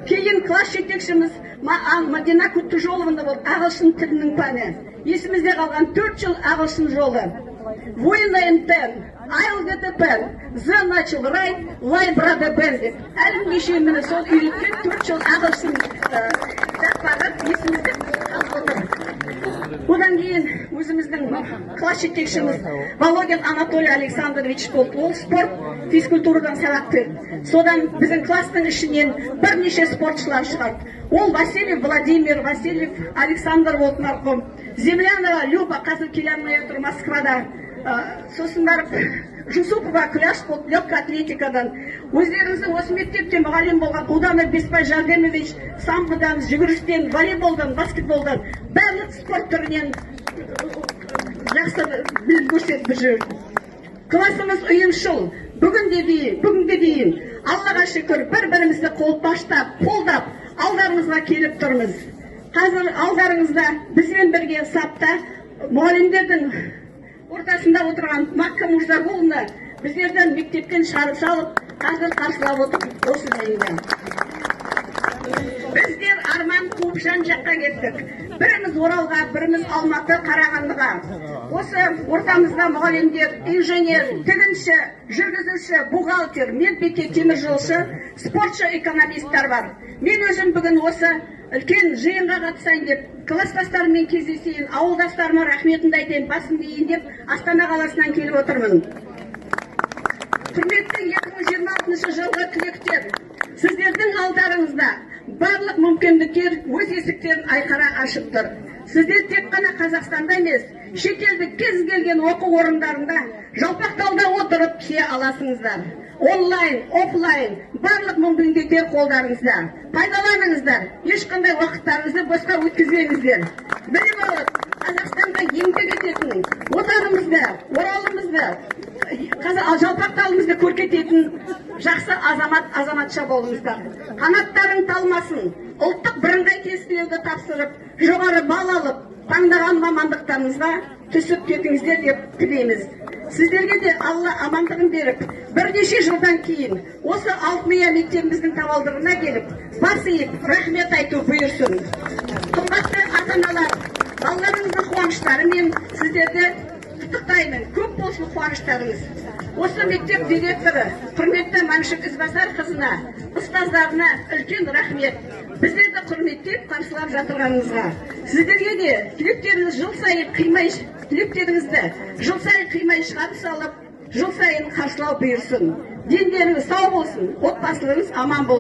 Кейін класс жетекшіміз Мадина Куттужоловна болды, ағылшын тілінің пәні. Есімізде қалған 4 жыл ағылшын жолы. When I am 10, I'll get a pen. Then I shall write like brother Ben деп. Әлімге шейін мені сол үйреткен 4 жыл ағылшын кітаптары есімізде қалып отыр. Одан кейін өзіміздің класс жетекшіміз Володин Анатолий Александрович болды. Ол спорт физкультурадан сабақ берді. Содан біздің класстың ішінен бірнеше спортшылар шығарды. Ол Васильев Владимир, Васильев Александр болды марқұм. Землянова Люба қазір келе алмай отыр Москвада. Сосын барып Жусупова Күляш болды легкая атлетикадан. Өздеріңіздің осы мектепте мұғалім болған Уданов Беспай Жардемович самбодан, жүгірістен, волейболдан, баскетболдан барлық спорт түрінен жақсы біліп көрсетіп жүр. Классымыз ұйымшыл. Бүгінге дейін Аллаға шүкір бір-бірімізді қолпаштап, қолдап, алдарыңызға келіп тұрмыз. Қазір алдарыңызда бізбен бірге сапта мұғалімдердің ортасында отырған Макка Мурзагуловна біздерден мектептен шығарып салып, қазір қарсылап отыр осы жайында. Біздер арман қуып жан жаққа кеттік. Біріміз Оралға, біріміз Алматы, Қарағандыға. Осы ортамызда мұғалімдер, инженер, тігінші, жүргізуші, бухгалтер, медбике, теміржолшы, спортшы, экономисттар бар. Мен өзім бүгін осы үлкен жиынға қатысайын деп, класстастарыммен кездесейін, ауылдастарыма рахметімді айтайын, басымды иейін деп, Астана қаласынан келіп отырмын. Құрметті 2026 жылғы түлектер, сіздердің алдарыңызда барлық мүмкіндіктер өз есіктерін айқара ашып тұр. Сіздер тек қана Қазақстанда емес, шетелдік кез келген оқу орындарында жалпақтауда отырып кие аласыңыздар. Онлайн, офлайн, барлық мүмкіндіктер қолдарыңызда. Пайдаланыңыздар, ешқандай уақыттарыңызды босқа өткізбеңіздер. Біліп алып, Қазақстанға еңбек ететін, отанымызды, Оралымызды, жалпақталымызды көркететін жақсы азаматша болыңыздар. Қанаттарың талмасын, ұлттық бірыңғай тестілеуді тапсырып, жоғары бал алып, таңдаған мамандықтарыңызға түсіп кетіңіздер деп тілейміз. Сіздерге де Алла амандығын беріп, бірнеше жылдан кейін осы Алтыния мектебіміздің табалдырығына келіп, бас иіп, рахмет айту бұйырсын. Қымбатты ата-аналар, балаларыңыздың қуаныштарымен сіздерді құттықтаймын. Көп болсын қуаныштарыңыз. Осы мектеп директоры, құрметті Маншық Ізбасар қызына, ұстаздарына үлкен рахмет. Біздерді құрметтеп қарсылап жатырғаныңызға. Сіздерге де түлектеріңіз жыл сайын қимай шығарып салып, жыл сайын қарсылау бұйырсын. Дендеріңіз сау болсын, отбасыларыңыз аман болсын.